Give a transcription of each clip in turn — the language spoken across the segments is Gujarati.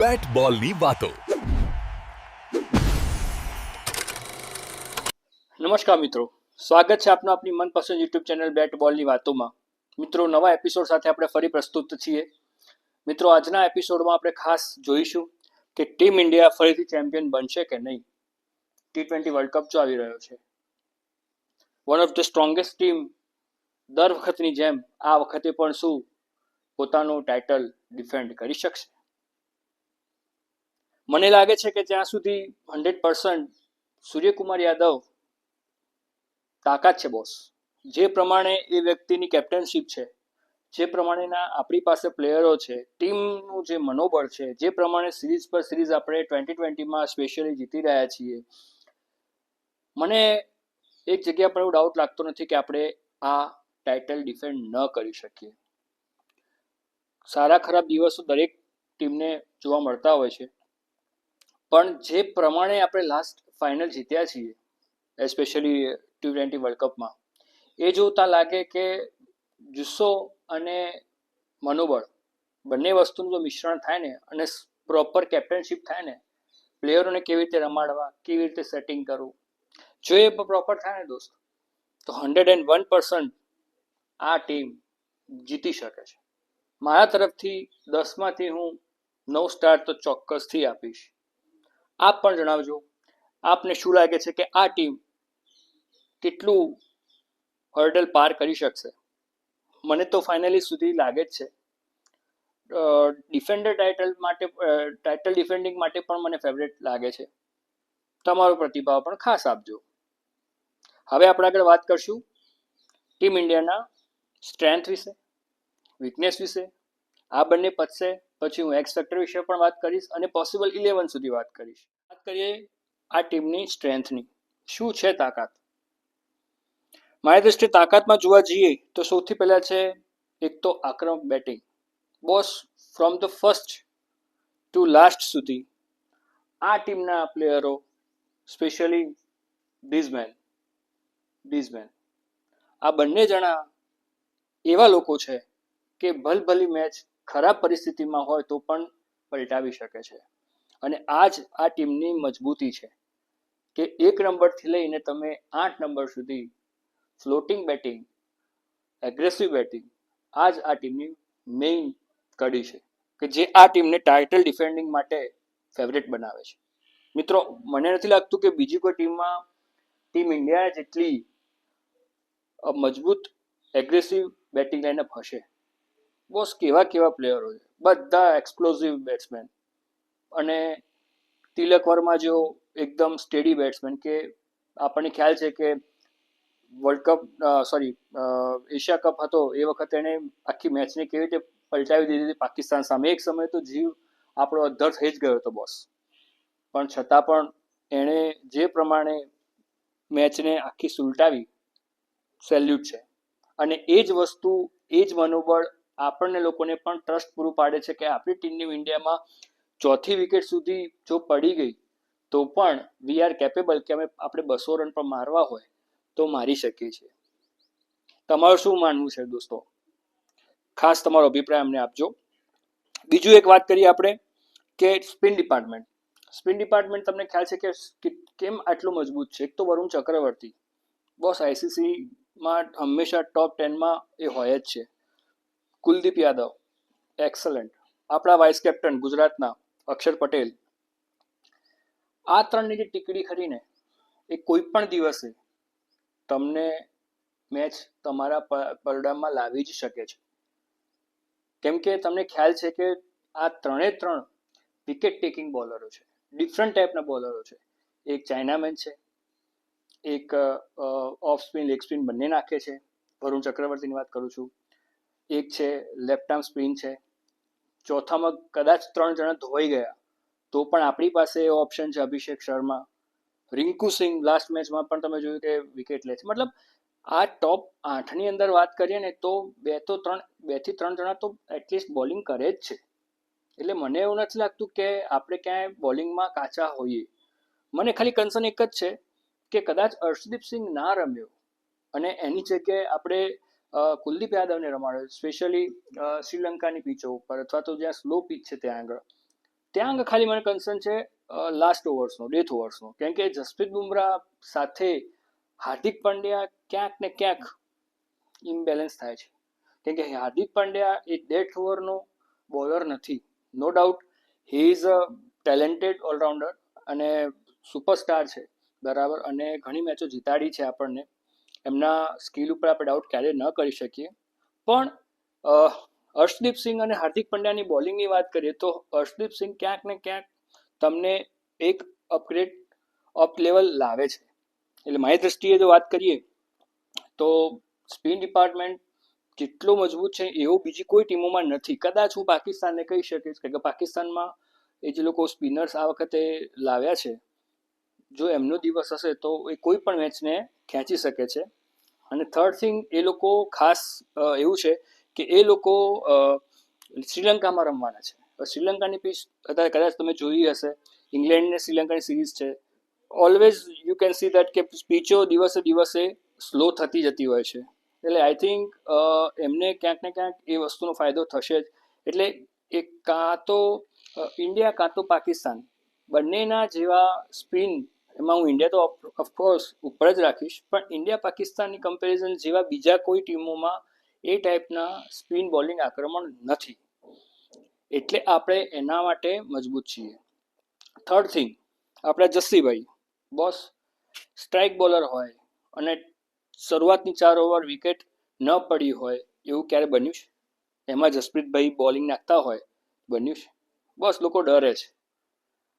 બેટ બોલની વાતો. નમસ્કાર મિત્રો, સ્વાગત છે આપનું આપની મનપસંદ યુટ્યુબ ચેનલ બેટ બોલની વાતોમાં. મિત્રો, નવા એપિસોડ સાથે આપણે ફરી પ્રસ્તુત છીએ. મિત્રો, આજના એપિસોડમાં આપણે ખાસ જોઈશું કે ટીમ ઇન્ડિયા ફરીથી ચેમ્પિયન બનશે કે નહીં. T20 વર્લ્ડ કપ જો આવી રહ્યો છે, one of the strongest team દર વખતની જેમ આ વખતે પણ શું પોતાનું ટાઇટલ ડિફેન્ડ કરી શકશે? મને લાગે છે કે જ્યાં સુધી 100% સૂર્યકુમાર યાદવ તાકાત છે બોસ, જે પ્રમાણે એ વ્યક્તિની કેપ્ટનશીપ છે, જે પ્રમાણેના આપણી પાસે પ્લેયરો છે, ટીમનું જે મનોબળ છે, જે પ્રમાણે સિરીઝ પર સિરીઝ આપણે 2020માં સ્પેશિયલી જીતી રહ્યા છીએ, મને એક જગ્યા પર એવો ડાઉટ લાગતો નથી કે આપણે આ ટાઇટલ ડિફેન્ડ ન કરી શકીએ. સારા ખરાબ દિવસો દરેક ટીમને જોવા મળતા હોય છે, પણ જે પ્રમાણે આપણે લાસ્ટ ફાઇનલ જીત્યા છીએ, એસ્પેશિયલી T20 વર્લ્ડ કપમાં, એ જોતા લાગે કે જુસ્સો અને મનોબળ બંને વસ્તુનું જો મિશ્રણ થાય ને અને પ્રોપર કેપ્ટનશીપ થાય ને, પ્લેયરોને કેવી રીતે રમાડવા, કેવી રીતે સેટિંગ કરવું, જો એ પ્રોપર થાય ને દોસ્ત, તો 101% આ ટીમ જીતી શકે છે. મારા તરફથી 10માંથી હું 9 સ્ટાર તો ચોક્કસથી આપીશ. આપ પણ જણાવજો, આપને શું લાગે છે કે આ ટીમ કેટલું હર્ડલ પાર કરી શકશે? મને તો ફાઇનલી સુધી લાગે જ છે. ટાઇટલ ડિફેન્ડિંગ માટે પણ મને ફેવરેટ લાગે છે. તમારો પ્રતિભાવ પણ ખાસ આપજો. હવે આપણે આગળ વાત કરશું ટીમ ઇન્ડિયાના સ્ટ્રેન્થ વિશે, વીકનેસ વિશે. આ બંને પતશે પછી હું એક્સ ફેક્ટર વિશે પણ વાત કરીશ અને પોસિબલ 11 સુધી વાત કરીશ. વાત કરીએ આ ટીમની સ્ટ્રેન્થની. શું છે તાકાત? મારી દ્રષ્ટિએ તાકાતમાં જોવા જઈએ તો સૌથી પહેલાં છે એક તો આક્રમક batting. Boss, from the first two last સુધી આ ટીમના પ્લેયરો, સ્પેશિયલી બ્રિઝમેન, આ બંને જણા એવા લોકો છે કે ભલભલી મેચ ખરાબ પરિસ્થિતિમાં હોય તો પણ પલટાવી શકે છે. અને આ જ આ ટીમની મજબૂતી છે કે 1 નંબરથી લઈને તમે 8 નંબર સુધી ફ્લોટિંગ બેટિંગ, એગ્રેસિવ બેટિંગ, આ જ આ ટીમની મેઇન કડી છે કે જે આ ટીમને ટાઇટલ ડિફેન્ડિંગ માટે ફેવરેટ બનાવે છે. મિત્રો, મને નથી લાગતું કે બીજી કોઈ ટીમ ઇન્ડિયા જેટલી મજબૂત એગ્રેસિવ બેટિંગ લાઇનઅપ હશે. બોસ, કેવા પ્લેયરો છે, બધા એક્સપ્લોઝિવ બેટ્સમેન. અને તિલક વર્મા જેવો એકદમ સ્ટેડી બેટ્સમેન કે આપણને ખ્યાલ છે કે એશિયા કપ હતો એ વખતે એને આખી મેચને કેવી રીતે પલટાવી દીધી હતી પાકિસ્તાન સામે. એક સમય તો જીવ આપણો અદ્ધર થઈ જ ગયો હતો બોસ, પણ છતાં પણ એણે જે પ્રમાણે મેચને આખી સુલટાવી, સેલ્યુટ છે. અને એ જ વસ્તુ, એ જ મનોબળ આપણને લોકોને પણ ટ્રસ્ટ પૂરું પાડે છે કે આપણી ટીમ ઇન્ડિયામાં ચોથી વિકેટ સુધી જો પડી ગઈ તો પણ વી આર કેપેબલ કે આપણે 200 રન પર મારવા હોય તો મારી શકીએ છીએ. તમારું શું માનવું છે દોસ્તો? ખાસ તમારો અભિપ્રાય અમને આપજો. બીજું એક વાત કરીએ આપણે કે સ્પિન ડિપાર્ટમેન્ટ તમને ખ્યાલ છે કે કેમ આટલું મજબૂત છે? એક તો વરુણ ચક્રવર્તી, બોસ, ICCમાં હંમેશા ટોપ 10માં એ હોય જ છે. કુલદીપ યાદવ, એક્સલન્ટ. આપણા વાઇસ કેપ્ટન ગુજરાતના અક્ષર પટેલ. આ ત્રણની જે ટીકડી ખરી ને, એ કોઈ પણ દિવસે તમને મેચ તમારા પરિણામમાં લાવી જ શકે છે. કેમ કે તમને ખ્યાલ છે કે આ ત્રણે વિકેટ ટેકિંગ બોલરો છે, ડિફરન્ટ ટાઈપના બોલરો છે. એક ચાઇનામેન છે, એક ઓફ સ્પિન, લેગ સ્પિન બંને નાખે છે. વરુણ ચક્રવર્તીની વાત કરું છું. એક છે લેફ્ટ આર્મ સ્પિન છે. ચોથામાં કદાચ 3 જણા ધોવાઈ ગયા તો પણ આપણી પાસે ઓપ્શન છે અભિષેક શર્મા. રિંકુ સિંહ લાસ્ટ મેચમાં પણ તમે જોયું કે વિકેટ લે છે. મતલબ આ ટોપ 8ની અંદર વાત કરીએ ને તો 2 થી 3 જણા તો એટલીસ્ટ બોલિંગ કરે જ છે. એટલે મને એવું નથી લાગતું કે આપણે ક્યાંય બોલિંગમાં કાચા હોઈએ. મને ખાલી કન્સર્ન એક જ છે કે કદાચ અર્શદીપ સિંહ ના રમ્યો અને એની જગ્યાએ આપણે કુલદીપ યાદવને રમાડ્યો, સ્પેશિયલી શ્રીલંકાની પીચો ઉપર અથવા તો જ્યાં સ્લો પીચ છે ત્યાં આગળ, ત્યાં આગળ ખાલી મને કન્સર્ન છે લાસ્ટ ઓવર્સનો, ડેથ ઓવર્સનો, કેમ કે જસપ્રીત બુમરાહ સાથે હાર્દિક પંડ્યા ક્યાંક ને ક્યાંક ઇમ્બેલેન્સ થાય છે. કેમ કે હાર્દિક પંડ્યા એ ડેથ ઓવરનો બોલર નથી. No doubt he is a talented allrounder અને સુપરસ્ટાર છે, બરાબર, અને ઘણી મેચો જીતાડી છે આપણને. એમના સ્કિલ ઉપર આપણે ડાઉટ ક્યારેય ન કરી શકીએ. પણ હર્ષદીપ સિંહ અને હાર્દિક પંડ્યાની બોલિંગની વાત કરીએ તો હર્ષદીપ સિંહ ક્યાંક ને ક્યાંક તમને એક અપગ્રેડ અપ લેવલ લાવે છે. એટલે મારી દ્રષ્ટિએ જો વાત કરીએ તો સ્પિન ડિપાર્ટમેન્ટ જેટલો મજબૂત છે એવું બીજી કોઈ ટીમોમાં નથી. કદાચ હું પાકિસ્તાનને કહી શકીશ કે પાકિસ્તાનમાં એ જે લોકો સ્પિનર્સ આ વખતે લાવ્યા છે, જો એમનો દિવસ હશે તો એ કોઈ પણ મેચને ખેંચી શકે છે. અને થર્ડ થિંગ, એ લોકો ખાસ એવું છે કે એ લોકો શ્રીલંકામાં રમવાના છે. શ્રીલંકાની પીચ અત્યારે કદાચ તમે જોઈ હશે, ઇંગ્લેન્ડ ને શ્રીલંકાની સિરીઝ છે. Always you can see that કે પીચો દિવસે દિવસે સ્લો થતી જતી હોય છે. એટલે આઈ થિંક એમને ક્યાંક ને ક્યાંક એ વસ્તુનો ફાયદો થશે જ. એટલે એ કાં તો ઇન્ડિયા કાં તો પાકિસ્તાન બંનેના જેવા સ્પિન, એમાં હું ઇન્ડિયા તો ઓફકોર્સ ઉપર જ રાખીશ, પણ ઇન્ડિયા પાકિસ્તાનની કમ્પેરિઝન જેવા બીજા કોઈ ટીમોમાં એ ટાઈપના સ્પિન બોલિંગ આક્રમણ નથી. એટલે આપણે એના માટે મજબૂત છીએ. થર્ડ થિંગ, આપણા જસ્સીભાઈ બોસ સ્ટ્રાઇક બોલર હોય અને શરૂઆતની 4 ઓવર વિકેટ ન પડી હોય એવું ક્યારે બન્યું છે? એમાં જસપ્રીતભાઈ બોલિંગ નાખતા હોય બન્યું છે? બસ લોકો ડરે છે.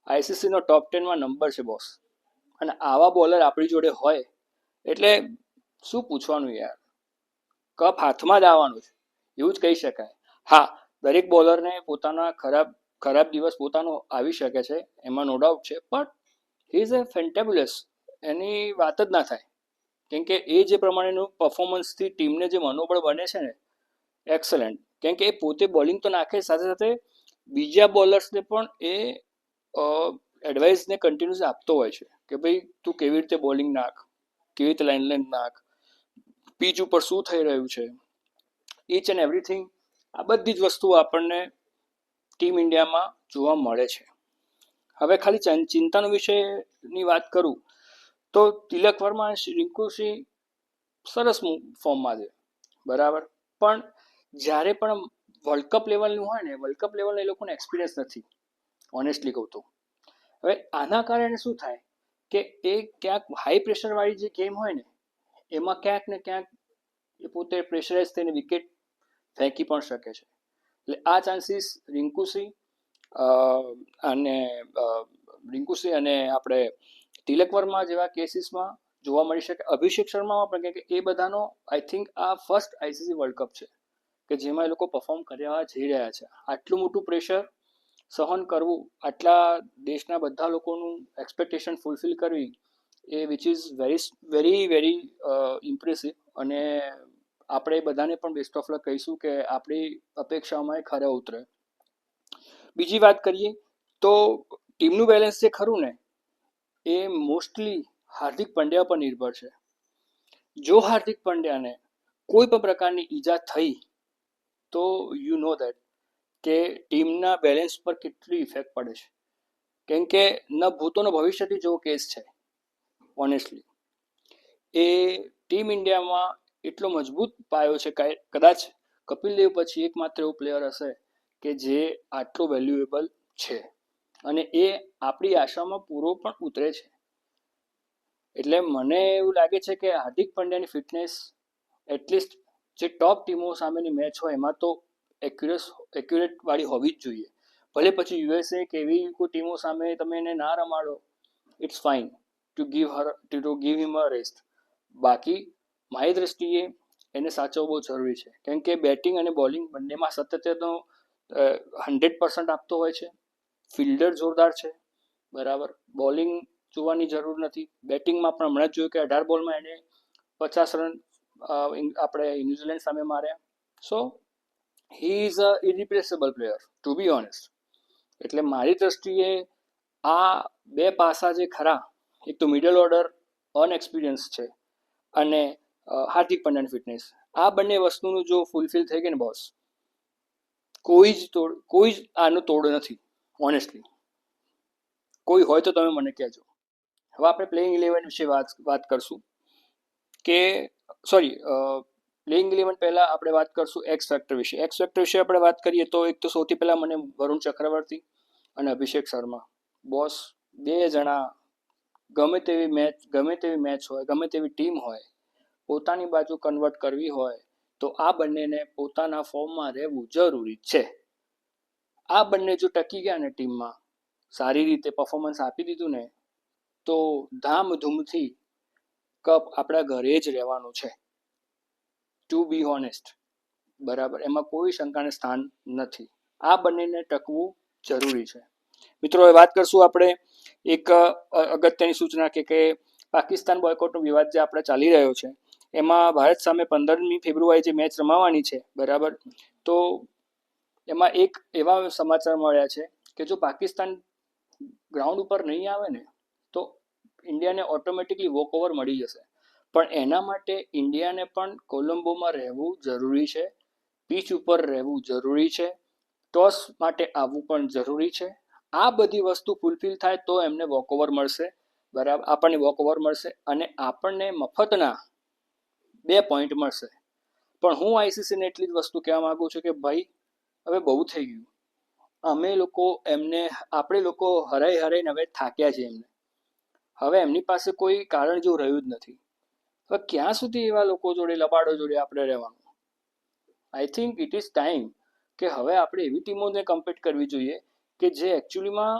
આઈસીસીનો ટોપ 10માં નંબર છે બોસ, અને આવા બોલર આપણી જોડે હોય એટલે શું પૂછવાનું યાર, કપ હાથમાં જ આવવાનું છે એવું જ કહી શકાય. હા, દરેક બોલરને પોતાના ખરાબ દિવસ પોતાનો આવી શકે છે, એમાં નો ડાઉટ છે, પણ હી ઇઝ અ ફેન્ટેબ્યુલસ, એની વાત જ ના થાય. કેમ કે એ જે પ્રમાણેનું પરફોર્મન્સથી ટીમને જે મનોબળ બને છે ને, એક્સલન્ટ. કેમ કે એ પોતે બોલિંગ તો નાખે, સાથે સાથે બીજા બોલર્સને પણ એ એડવાઇસને કન્ટિન્યુઅસ આપતો હોય છે કે ભાઈ તું કેવી રીતે બોલિંગ નાખ, કેવી રીતે લાઇન નાખ, પીચ ઉપર શું થઈ રહ્યું છે, ઇચ એન્ડ એવરીથિંગ. આ બધી જ વસ્તુઓ આપણને ટીમ ઇન્ડિયામાં જોવા મળે છે. હવે ખાલી ચિંતાનો વિષયની વાત કરું તો તિલક વર્મા અને રિંકુ સિંહ સરસ ફોર્મમાં છે, બરાબર, પણ જ્યારે પણ વર્લ્ડ કપ લેવલનું હોય ને, વર્લ્ડ કપ લેવલનો એ લોકોને એક્સપિરિયન્સ નથી, ઓનેસ્ટલી કહું તો. હવે આના કારણે શું થાય કે એ ક્યાંક હાઈ પ્રેશરવાળી જે ગેમ હોય ને એમાં ક્યાંક ને ક્યાંક એ પોતે પ્રેશરાઇઝ થઈને વિકેટ ફેંકી પણ શકે છે. એટલે આ ચાન્સીસ રિંકુસિંહ અને આપણે તિલક વર્મા જેવા કેસીસમાં જોવા મળી શકે. અભિષેક શર્મામાં પણ, કે એ બધાનો આઈ થિંક આ ફર્સ્ટ આઈસીસી વર્લ્ડ કપ છે કે જેમાં એ લોકો પરફોર્મ કરવા જઈ રહ્યા છે. આટલું મોટું પ્રેશર સહન કરવું, આટલા દેશના બધા લોકોનું એક્સપેક્ટેશન ફૂલફિલ કરવી, એ which is very very impressive. અને આપણે બધાને પણ બેસ્ટ ઓફ લક કહીશું કે આપણી અપેક્ષાઓમાં ખરા ઉતરે. બીજી વાત કરીએ તો ટીમનું બેલેન્સ જે ખરું ને એ મોસ્ટલી હાર્દિક પંડ્યા પર નિર્ભર છે. જો હાર્દિક પંડ્યાને કોઈ પણ પ્રકારની ઈજા થઈ તો યુ નો દેટ કે ટીમના બેલેન્સ પર કેટલી ઇફેક્ટ પડે છે. કેમ કે ન ભૂતોનો ભવિષ્યથી જેવો કેસ છે. ઓનેસ્ટલી એ ટીમ ઇન્ડિયામાં એટલો મજબૂત પાયો છે, કદાચ કપિલ દેવ પછી એકમાત્ર એવું પ્લેયર હશે કે જે આટલો વેલ્યુએબલ છે, અને એ આપણી આશામાં પૂરો પણ ઉતરે છે. એટલે મને એવું લાગે છે કે હાર્દિક પંડ્યાની ફિટનેસ એટલીસ્ટ જે ટોપ ટીમો સામેની મેચ હોય એમાં તો એક્યુરેટ વાળી હોવી જ જોઈએ. ભલે પછી યુએસએ કે એવી કોઈ ટીમો સામે તમે એને ના રમાડો, it's fine to give him a rest. બાકી મારી દ્રષ્ટિએ એને સાચવવું બહુ જરૂરી છે. કેમ કે બેટિંગ અને બોલિંગ બંનેમાં સતત 100% આપતો હોય છે. ફિલ્ડર જોરદાર છે, બરાબર, બોલિંગ જોવાની જરૂર નથી. બેટિંગમાં પણ હમણાં જ જોયું કે 18 બોલમાં એને 50 રન આપણે ન્યુઝીલેન્ડ સામે માર્યા. So he is a irreplaceable player, to be honest. એટલે મારી દ્રષ્ટિએ આ બે પાસા જે ખરા, એક તો મિડલ ઓર્ડર અનએક્સપિરિયન્સ છે અને હાર્દિક પંડ્યાની ફિટનેસ, આ બંને વસ્તુનું જો ફૂલફિલ થઈ ગઈ ને બોસ, કોઈ જ આનો તોડ નથી. ઓનેસ્ટલી કોઈ હોય તો તમે મને કહેજો. હવે આપણે પ્લેઇંગ 11 વિશે વાત કરશું કે સોરી પ્લેઇંગ 11 પહેલાં આપણે વાત કરશું એક્સ ફેક્ટર વિશે. એક્સ ફેક્ટર વિશે આપણે વાત કરીએ તો એક તો સૌથી પહેલાં મને વરુણ ચક્રવર્તી અને અભિષેક શર્મા બોસ બે જણા ગમે તેવી મેચ હોય, ગમે તેવી ટીમ હોય, પોતાની બાજુ કન્વર્ટ કરવી હોય તો આ બંનેને પોતાના ફોર્મમાં રહેવું જરૂરી છે. આ બંને જો ટકી ગયા ને ટીમમાં, સારી રીતે પરફોર્મન્સ આપી દીધું ને, તો ધામધૂમથી કપ આપણા ઘરે જ રહેવાનું છે. ટુ બી હોનેસ્ટ, બરાબર, એમાં કોઈ શંકાને સ્થાન નથી. આ બંનેને ટકવું જરૂરી છે. મિત્રો, હવે વાત કરશું આપણે એક અગત્યની સૂચના કે પાકિસ્તાન બોયકોટનો વિવાદ જે આપણે ચાલી રહ્યો છે એમાં ભારત સામે 15મી ફેબ્રુઆરી જે મેચ રમાવાની છે, બરાબર, તો એમાં એક એવા સમાચાર મળ્યા છે કે જો પાકિસ્તાન ગ્રાઉન્ડ ઉપર નહીં આવે ને તો ઇન્ડિયાને ઓટોમેટિકલી વોક ઓવર મળી જશે. પણ એના માટે ઇન્ડિયાને પણ કોલંબોમાં રહેવું જરૂરી છે, પીચ ઉપર રહેવું જરૂરી છે, ટોસ માટે આવવું પણ જરૂરી છે. આ બધી વસ્તુ ફૂલફિલ થાય તો એમને વોકઓવર મળશે, બરાબર, આપણને વોકઓવર મળશે અને આપણને મફતના 2 પોઈન્ટ મળશે. પણ હું આઈસીસીને એટલી જ વસ્તુ કહેવા માંગુ છું કે ભાઈ, હવે બહુ થઈ ગયું. આપણે લોકો હરાઈને હવે થાક્યા છે. હવે એમની પાસે કોઈ કારણ જેવું રહ્યું જ નથી. હવે ક્યાં સુધી એવા લોકો જોડે, લબાડો જોડે આપણે રહેવાનું? આઈ થિંક ઇટ ઇઝ ટાઈમ કે હવે આપણે એવી ટીમોને કમ્પીટ કરવી જોઈએ કે જે એકચ્યુઅલીમાં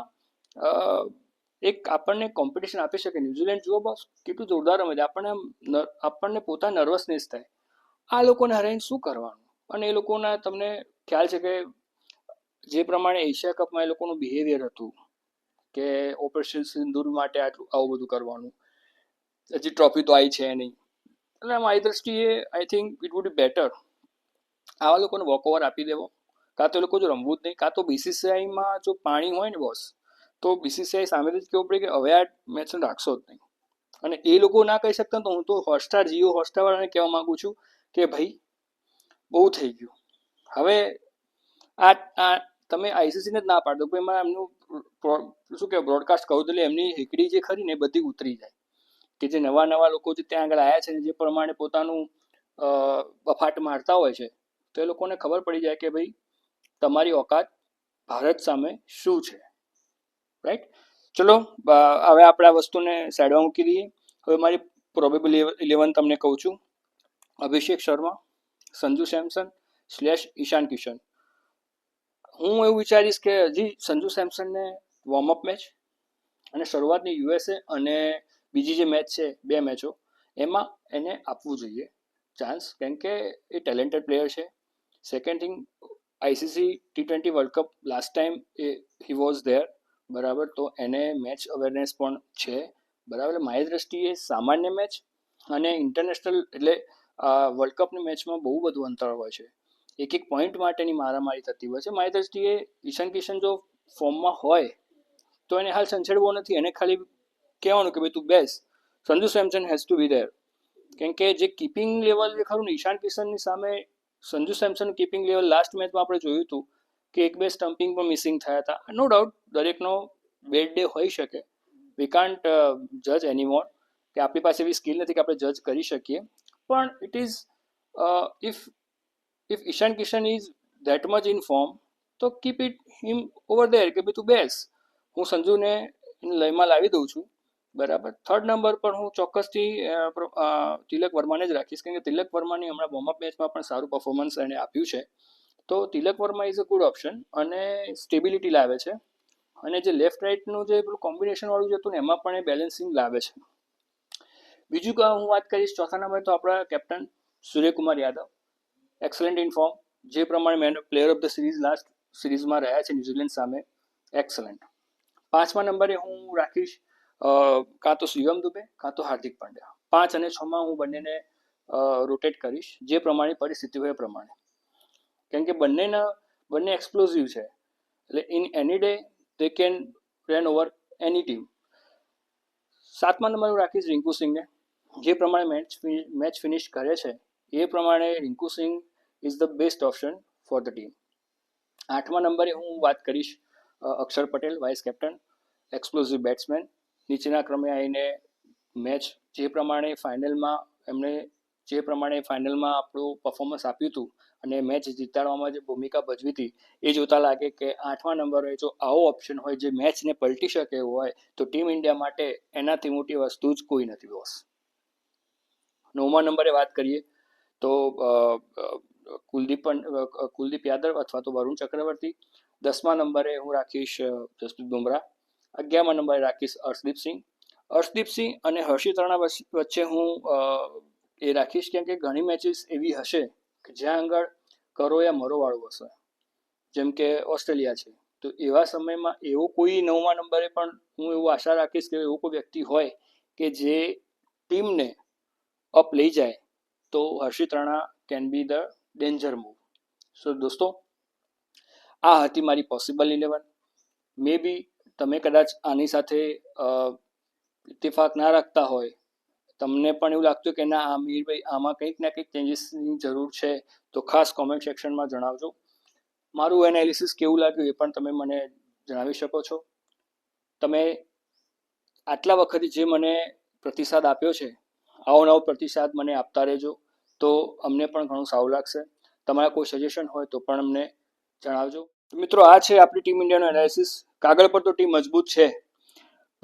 એક આપણને કોમ્પિટિશન આપી શકે. ન્યુઝીલેન્ડ જુઓ બોસ, કેટલું જોરદાર રમે છે. આપણને પોતા નર્વસનેસ થાય. આ લોકોને હરાઈને શું કરવાનું? અને એ લોકોના તમને ખ્યાલ છે કે જે પ્રમાણે એશિયા કપમાં એ લોકોનું બિહેવિયર હતું કે ઓપરેશન સિંદૂર માટે આવું બધું કરવાનું, હજી ટ્રોફી તો આવી છે નહીં. એટલે મારી દ્રષ્ટિએ I think it would be better આવા લોકોને વોકઓવર આપી દેવો. કાં તો એ લોકો જો રમવું જ નહીં, કાં તો બીસીસીઆઈમાં જો પાણી હોય ને બોસ, તો બીસીસીઆઈ સામેથી જ કહેવું પડે કે હવે આ મેચને રાખશો જ નહીં. અને એ લોકો ના કહી શકતા તો હું તો જીઓ હોટસ્ટારવાળાને કહેવા માગું છું કે ભાઈ, બહુ થઈ ગયું. હવે આ તમે આઈસીસીને જ ના પાડો, એમાં એમનું શું કહેવાય, બ્રોડકાસ્ટ કહું તો એમની હીકડી જે ખરી ને એ બધી ઉતરી જાય. કે જે નવા લોકો જે ત્યાં આગળ આવ્યા છે ને જે પ્રમાણે પોતાનું બફાટ મારતા હોય છે, તો એ લોકોને ખબર પડી જાય કે ભાઈ, તમારી ઓકાત ભારત સામે શું છે. રાઈટ? ચલો, હવે આપણે આ વસ્તુને સાઈડમાં મૂકી દઈએ. હવે મારી પ્રોબેબલ 11 તમને કહું છું. અભિષેક શર્મા, સંજુ સેમસન / ઈશાન કિશન. હું એવું વિચારીશ કે હજી સંજુ સેમસનને વોર્મઅપ મેચ અને શરૂઆતની યુએસએ અને બીજી જે મેચ છે, 2 મેચો, એમાં એને આપવું જોઈએ ચાન્સ, કેમ કે એ ટેલેન્ટેડ પ્લેયર છે. Second thing, ICC T20 world cup last time he was there, બરાબર, તો એને મેચ અવેરનેસ પણ છે, બરાબર. મારી દ્રષ્ટિએ સામાન્ય મેચ અને ઇન્ટરનેશનલ એટલે વર્લ્ડ કપની મેચમાં બહુ બધું અંતર હોય છે. એક પોઈન્ટ માટેની મારામારી થતી હોય છે. મારી દ્રષ્ટિએ ઈશાન કિશન જો ફોર્મમાં હોય તો એને હાલ સંછેડવો નથી. એને ખાલી કહેવાનું કે ભાઈ તું બેસ, Sanju Samson has to be there. કેમ કે જે કીપિંગ લેવલ જે ખરું ને, ઈશાન કિશનની સામે Sanju Samson keeping level last મેચમાં આપણે જોયું હતું કે 1-2 સ્ટમ્પિંગ પણ મિસિંગ થયા હતા. નો ડાઉટ દરેકનો બેડ ડે હોઈ શકે. વી કાન્ટ જજ એનીમોર, કે આપણી પાસે એવી સ્કિલ નથી કે આપણે જજ કરી શકીએ. પણ it is if Ishan Kishan is that much in form, તો keep it him over there, કે ભાઈ તું બેસ, હું સંજુને લયમાં લાવી દઉં છું, બરાબર. થર્ડ નંબર પર હું ચોક્કસથી તિલક વર્માને જ રાખીશ, કેમ કે તિલક વર્માની હમણાં વોર્મઅપ મેચમાં પણ સારું પરફોર્મન્સ એને આપ્યું છે. તો Tilak Varma is a good option અને સ્ટેબિલિટી લાવે છે. અને જે લેફ્ટ રાઇટનું જે પેલું કોમ્બિનેશન વાળું જે હતું ને, એમાં પણ એ બેલેન્સિંગ લાવે છે. બીજું કે હું વાત કરીશ ચોથા નંબર, તો આપણા captain Suryakumar Yadav, excellent in form. જે પ્રમાણે player of the series last સિરીઝમાં રહ્યા છે ન્યુઝીલેન્ડ સામે, એક્સલન્ટ. 5મા નંબરે હું રાખીશ કાં તો શિવમ દુબે કાં તો હાર્દિક પંડ્યા. 5 અને 6માં હું બંનેને રોટેટ કરીશ, જે પ્રમાણે પરિસ્થિતિ હોય એ પ્રમાણે, કેમ કે બંને એક્સપ્લોઝિવ છે. એટલે in any day they can run over any team. 7મા નંબર હું રાખીશ રિંકુ સિંહને. જે પ્રમાણે મેચ ફિનિશ કરે છે એ પ્રમાણે Rinku Singh is the best option for the team. 8મા નંબરે હું વાત કરીશ Axar Patel vice captain, explosive batsman. નીચેના ક્રમે આવીને મેચ જે પ્રમાણે ફાઇનલમાં આપણું પરફોર્મન્સ આપ્યું હતું અને મેચ જીતાડવામાં જે ભૂમિકા ભજવી હતી એ જોતા લાગે કે 8મા નંબરે જો આવો ઓપ્શન હોય જે મેચને પલટી શકે એવું હોય તો ટીમ ઇન્ડિયા માટે એનાથી મોટી વસ્તુ જ કોઈ નથી બોસ. 9મા નંબરે વાત કરીએ તો કુલદીપ યાદવ અથવા તો વરુણ ચક્રવર્તી. 10મા નંબરે હું રાખીશ જસપ્રીત બુમરાહ. 11મા નંબરે રાખીશ અર્શદીપસિંહ અને હર્ષિત રાણા વચ્ચે હું એ રાખીશ કેમ કે ઘણી મેચીસ એવી હશે કે જ્યાં આગળ કરો યા મરો વાળું હશે, જેમ કે ઓસ્ટ્રેલિયા છે. તો એવા સમયમાં એવો કોઈ 9મા નંબરે પણ હું એવું આશા રાખીશ કે એવો કોઈ વ્યક્તિ હોય કે જે ટીમને અપ લઈ જાય, તો Harshit Rana can be the danger move. So દોસ્તો, આ હતી મારી પોસિબલ 11. મે બી તમે કદાચ આની સાથે ઇત્તેફાક ના રાખતા હોય, તમને પણ એવું લાગતું કે ના મીરભાઈ આમાં કંઈક ના કંઈક ચેન્જીસની જરૂર છે, તો ખાસ કોમેન્ટ સેક્શનમાં જણાવજો. મારું એનાલિસિસ કેવું લાગ્યું એ પણ તમે મને જણાવી શકો છો. તમે આટલા વખતે જે મને પ્રતિસાદ આપ્યો છે, આવો નવો પ્રતિસાદ મને આપતા રહેજો, તો અમને પણ ઘણું સારું લાગશે. તમારા કોઈ સજેશન હોય તો પણ અમને જણાવજો. મિત્રો, આ છે આપણી ટીમ ઇન્ડિયાનો એનાલિસિસ. કાગળ પર તો ટીમ મજબૂત છે,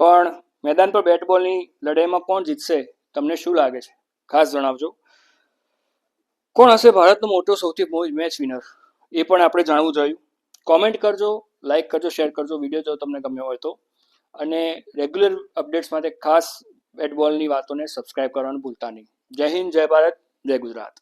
પણ મેદાન પર બેટ બોલની લડાઈમાં કોણ જીતશે તમને શું લાગે છે? ખાસ જણાવજો. કોણ હશે ભારતનો સૌથી મેચ વિનર? એ પણ આપણે જાણવું જોઈએ. કોમેન્ટ કરજો, લાઈક કરજો, શેર કરજો વિડીયો જો તમને ગમ્યો હોય તો. અને રેગ્યુલર અપડેટ્સ માટે ખાસ બેટ બોલની વાતોને સબસ્ક્રાઇબ કરવાનું ભૂલતા નહીં. જય હિન્દ, જય ભારત, જય ગુજરાત.